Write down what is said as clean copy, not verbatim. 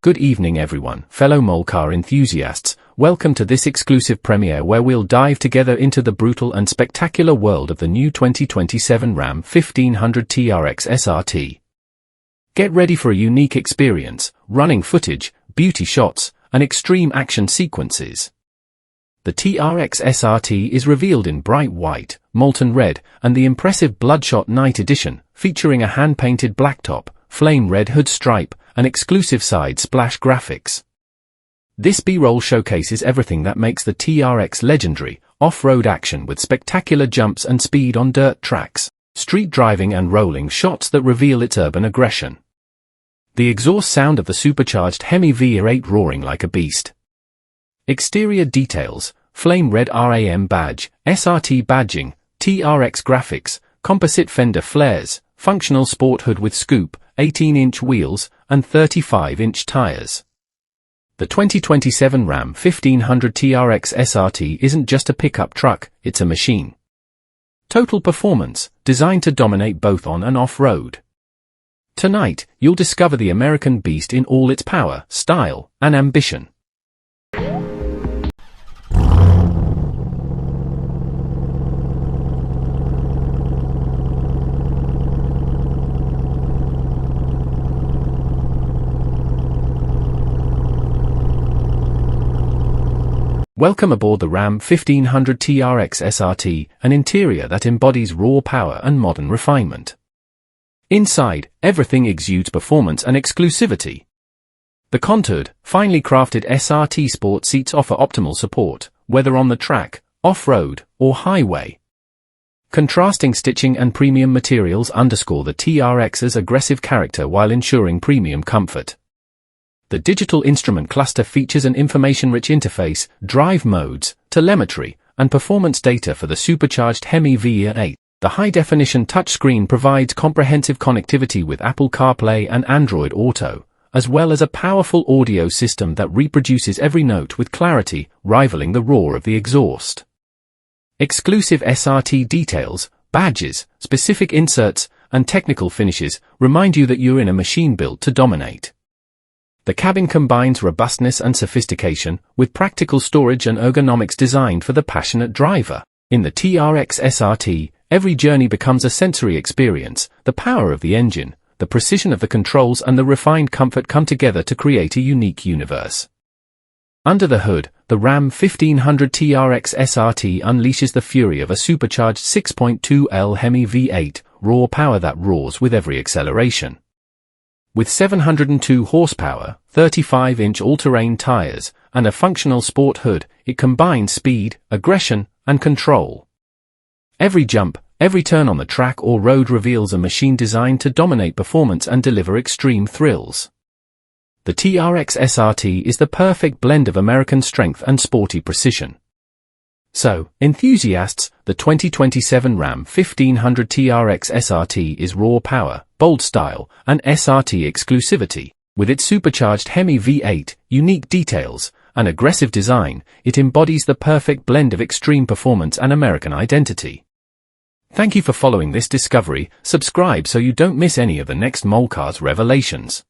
Good evening everyone, fellow Molecar enthusiasts. Welcome to this exclusive premiere where we'll dive together into the brutal and spectacular world of the new 2027 Ram 1500 TRX SRT. Get ready for a unique experience, running footage, beauty shots, and extreme action sequences. The TRX SRT is revealed in bright white, Molten Red, and the impressive Bloodshot Night Edition, featuring a hand-painted blacktop, flame red hood stripe, and exclusive side splash graphics. This B-roll showcases everything that makes the TRX legendary: off-road action with spectacular jumps and speed on dirt tracks, street driving and rolling shots that reveal its urban aggression. The exhaust sound of the supercharged HEMI V8 roaring like a beast. Exterior details: flame red RAM badge, SRT badging, TRX graphics, composite fender flares, functional sport hood with scoop, 18-inch wheels, and 35-inch tires. The 2027 Ram 1500 TRX SRT isn't just a pickup truck, it's a machine. Total performance, designed to dominate both on and off-road. Tonight, you'll discover the American beast in all its power, style, and ambition. Welcome aboard the Ram 1500 TRX SRT, an interior that embodies raw power and modern refinement. Inside, everything exudes performance and exclusivity. The contoured, finely crafted SRT sport seats offer optimal support, whether on the track, off-road, or highway. Contrasting stitching and premium materials underscore the TRX's aggressive character while ensuring premium comfort. The digital instrument cluster features an information-rich interface, drive modes, telemetry, and performance data for the supercharged HEMI V8. The high-definition touchscreen provides comprehensive connectivity with Apple CarPlay and Android Auto, as well as a powerful audio system that reproduces every note with clarity, rivaling the roar of the exhaust. Exclusive SRT details, badges, specific inserts, and technical finishes remind you that you're in a machine built to dominate. The cabin combines robustness and sophistication, with practical storage and ergonomics designed for the passionate driver. In the TRX SRT, every journey becomes a sensory experience. The power of the engine, the precision of the controls, and the refined comfort come together to create a unique universe. Under the hood, the Ram 1500 TRX SRT unleashes the fury of a supercharged 6.2L HEMI V8, raw power that roars with every acceleration. With 702 horsepower, 35-inch all-terrain tires, and a functional sport hood, it combines speed, aggression, and control. Every jump, every turn on the track or road reveals a machine designed to dominate performance and deliver extreme thrills. The TRX SRT is the perfect blend of American strength and sporty precision. So, enthusiasts, the 2027 Ram 1500 TRX SRT is raw power, bold style, and SRT exclusivity. With its supercharged HEMI V8, unique details, and aggressive design, it embodies the perfect blend of extreme performance and American identity. Thank you for following this discovery. Subscribe so you don't miss any of the next Molecar's revelations.